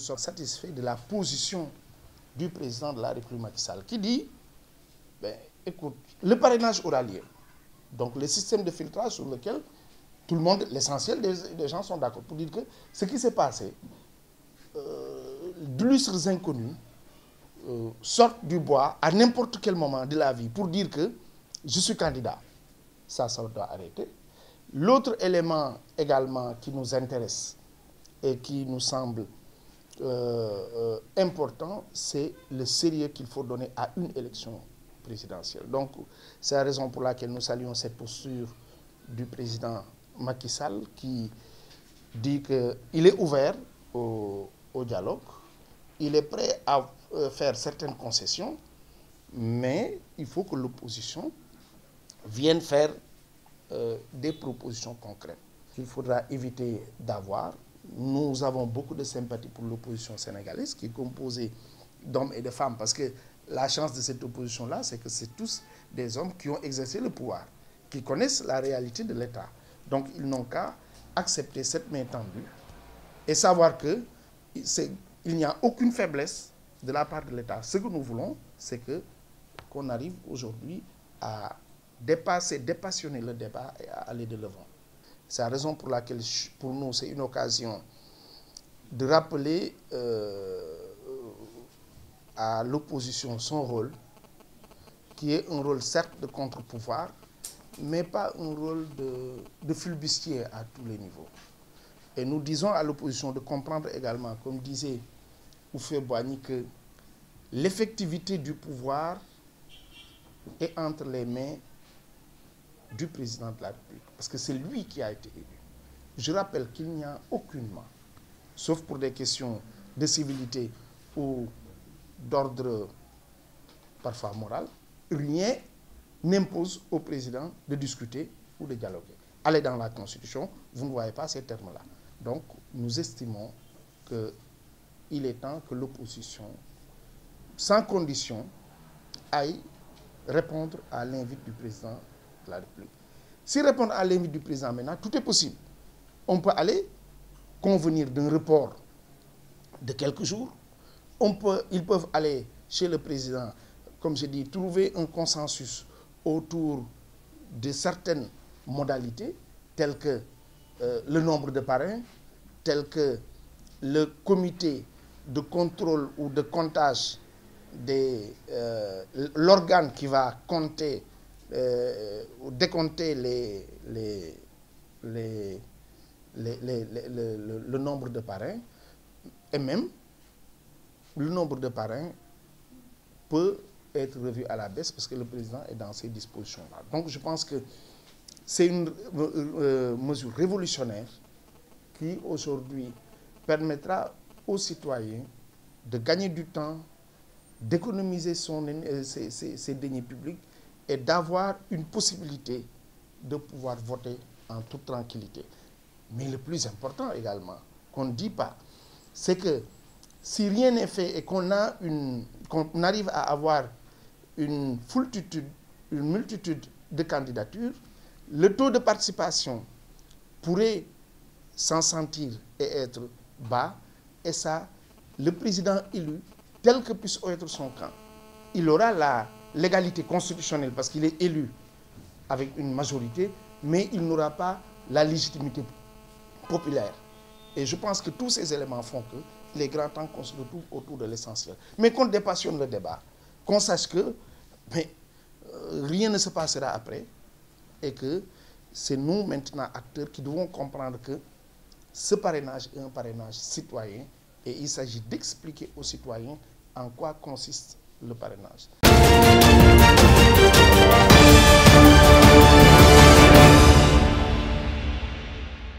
sommes satisfaits de la position du président de la République Macky Sall qui dit, écoute, le parrainage aura lieu. Donc le système de filtrage sur lequel tout le monde, l'essentiel des gens sont d'accord pour dire que ce qui s'est passé, d'illustres inconnus sortent du bois à n'importe quel moment de la vie pour dire que je suis candidat. Ça doit arrêter. L'autre élément également qui nous intéresse et qui nous semble important, c'est le sérieux qu'il faut donner à une élection présidentielle. Donc, c'est la raison pour laquelle nous saluons cette posture du président Macky Sall qui dit qu'il est ouvert au dialogue, il est prêt à faire certaines concessions, mais il faut que l'opposition vienne faire des propositions concrètes. Il faudra éviter d'avoir. Nous avons beaucoup de sympathie pour l'opposition sénégalaise qui est composée d'hommes et de femmes parce que la chance de cette opposition-là, c'est que c'est tous des hommes qui ont exercé le pouvoir, qui connaissent la réalité de l'État. Donc, ils n'ont qu'à accepter cette main tendue et savoir qu'il n'y a aucune faiblesse de la part de l'État. Ce que nous voulons, c'est qu'on arrive aujourd'hui à dépassionner le débat et à aller de l'avant. C'est la raison pour laquelle, pour nous, c'est une occasion de rappeler à l'opposition son rôle, qui est un rôle certes de contre-pouvoir, mais pas un rôle de flibustier à tous les niveaux. Et nous disons à l'opposition de comprendre également, comme disait Houphouët-Boigny, que l'effectivité du pouvoir est entre les mains du président de la République, parce que c'est lui qui a été élu. Je rappelle qu'il n'y a aucunement, sauf pour des questions de civilité ou d'ordre parfois moral, rien n'impose au président de discuter ou de dialoguer. Allez dans la Constitution, vous ne voyez pas ces termes-là. Donc, nous estimons qu'il est temps que l'opposition, sans condition, aille répondre à l'invite du président de la République. Si répondre à l'invite du président maintenant, tout est possible. On peut aller convenir d'un report de quelques jours. Ils peuvent aller chez le président, comme je dis, trouver un consensus autour de certaines modalités, telles que le nombre de parrains, telles que le comité de contrôle ou de comptage l'organe qui va compter ou décompter le nombre de parrains, et même le nombre de parrains peut être revu à la baisse parce que le président est dans ces dispositions-là. Donc je pense que c'est une mesure révolutionnaire qui aujourd'hui permettra aux citoyens de gagner du temps, d'économiser ses deniers publics et d'avoir une possibilité de pouvoir voter en toute tranquillité. Mais le plus important également, qu'on ne dit pas, c'est que si rien n'est fait et qu'on arrive à avoir une multitude de candidatures, le taux de participation pourrait s'en sentir et être bas, et ça, le président élu, tel que puisse être son camp, il aura la légalité constitutionnelle parce qu'il est élu avec une majorité, mais il n'aura pas la légitimité populaire. Et je pense que tous ces éléments font qu'il est grand temps qu'on se retrouve autour de l'essentiel. Mais qu'on dépassionne le débat, qu'on sache que rien ne se passera après et que c'est nous maintenant acteurs qui devons comprendre que ce parrainage est un parrainage citoyen et il s'agit d'expliquer aux citoyens en quoi consiste le parrainage.